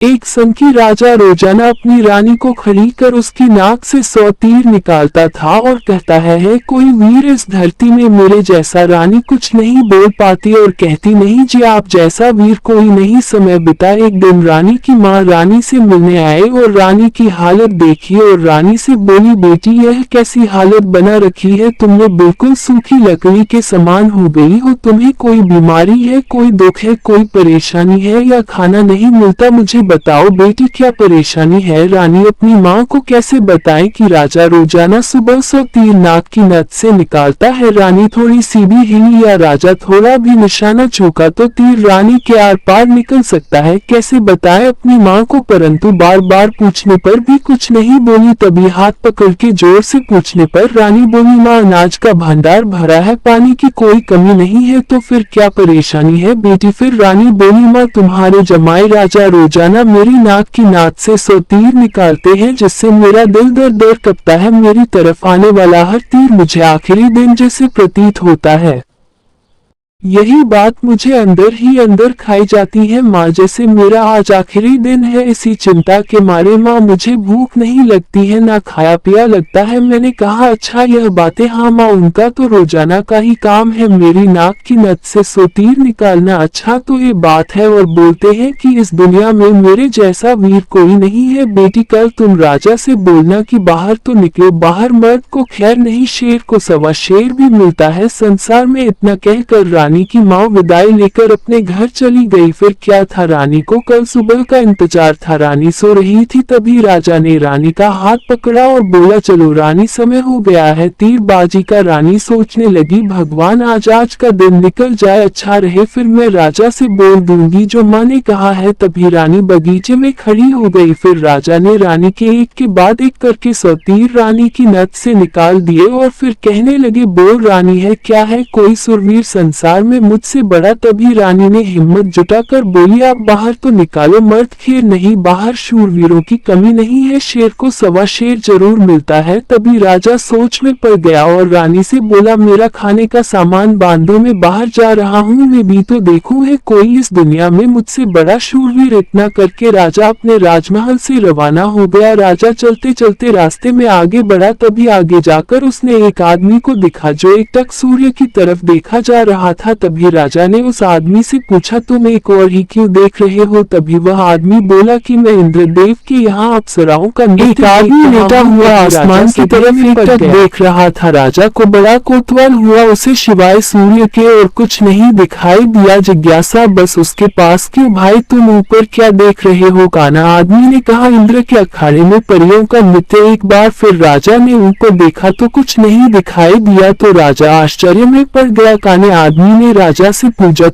एक सनकी राजा रोजाना अपनी रानी को खड़ी कर उसकी नाक से 100 तीर निकालता था और कहता है कोई वीर इस धरती में मेरे जैसा। रानी कुछ नहीं बोल पाती और कहती नहीं जी आप जैसा वीर कोई नहीं। समय बिता, एक दिन रानी की माँ रानी से मिलने आए और रानी की हालत देखी और रानी से बोली बेटी यह कैसी हालत बना रखी है, तुमने बिल्कुल सूखी लकड़ी के समान हो गई हो। तुम्हें कोई बीमारी है, कोई दुख है, कोई परेशानी है या खाना नहीं मिलता, मुझे बताओ बेटी क्या परेशानी है। रानी अपनी माँ को कैसे बताए कि राजा रोजाना सुबह 100 तीर नाक की नथ से निकालता है। रानी थोड़ी सी भी हिली या राजा थोड़ा भी निशाना चूका तो तीर रानी के आर पार निकल सकता है। कैसे बताए अपनी माँ को, परंतु बार बार पूछने पर भी कुछ नहीं बोली। तभी हाथ पकड़ के जोर से पूछने पर रानी बोली माँ अनाज का भंडार भरा है, पानी की कोई कमी नहीं है, तो फिर क्या परेशानी है बेटी। फिर रानी बोली माँ तुम्हारे जमाई राजा रोजाना मेरी नाक की नाद से 100 तीर निकालते हैं जिससे मेरा दिल दर दर कपता है। मेरी तरफ आने वाला हर तीर मुझे आखिरी दिन जैसे प्रतीत होता है। यही बात मुझे अंदर ही अंदर खाई जाती है माँ, जैसे मेरा आज आखिरी दिन है। इसी चिंता के मारे माँ मुझे भूख नहीं लगती है, ना खाया पिया लगता है। मैंने कहा अच्छा यह बातें, हाँ माँ उनका तो रोजाना का ही काम है मेरी नाक की नथ से 100 तीर निकालना। अच्छा तो ये बात है, और बोलते हैं कि इस दुनिया में मेरे जैसा वीर कोई नहीं है। बेटी कल तुम राजा से बोलना कि बाहर तो निकलो, बाहर मर्द को खैर नहीं शेर को सवा शेर भी मिलता है संसार में। इतना कहकर रानी की माँ विदाई लेकर अपने घर चली गई। फिर क्या था, रानी को कल सुबह का इंतजार था। रानी सो रही थी, तभी राजा ने रानी का हाथ पकड़ा और बोला चलो रानी समय हो गया है तीरबाजी का। रानी सोचने लगी भगवान आज का दिन निकल जाए अच्छा रहे, फिर मैं राजा से बोल दूंगी जो माँ ने कहा है। तभी रानी बगीचे में खड़ी हो गई। फिर राजा ने रानी के एक के बाद एक करके 100 तीर रानी की नथ से निकाल दिए और फिर कहने लगे बोल रानी है क्या है, कोई सुरवीर संसार में मुझसे बड़ा। तभी रानी ने हिम्मत जुटाकर बोली आप बाहर तो निकालो, मर्द खेर नहीं, बाहर शूरवीरों की कमी नहीं है, शेर को सवा शेर जरूर मिलता है। तभी राजा सोच में पड़ गया और रानी से बोला मेरा खाने का सामान बांधो, मैं बाहर जा रहा हूँ, मैं भी तो देखूं है कोई इस दुनिया में मुझसे बड़ा शूरवीर। इतना करके राजा अपने राजमहल से रवाना हो गया। राजा चलते चलते रास्ते में आगे बढ़ा, तभी आगे जाकर उसने एक आदमी को दिखा जो एकटक सूर्य की तरफ देखा जा रहा था। तभी राजा ने उस आदमी से पूछा तुम एक और ही क्यों देख रहे हो। तभी वह आदमी बोला कि मैं इंद्रदेव के यहाँ अप्सराओं का नृत्य आदमी लेटा हुआ आसमान की तरफ एकटक देख रहा था। राजा को बड़ा कौतूहल हुआ, उसे शिवाय सूर्य के और कुछ नहीं दिखाई दिया। जिज्ञासा बस उसके पास क्यों भाई तुम ऊपर क्या देख रहे हो। काना आदमी ने कहा इंद्र के अखाड़े में परियों का नृत्य। एक बार फिर राजा ने ऊपर देखा तो कुछ नहीं दिखाई दिया, तो राजा आश्चर्य में पड़ गया। काने आदमी ने राजा से पूछा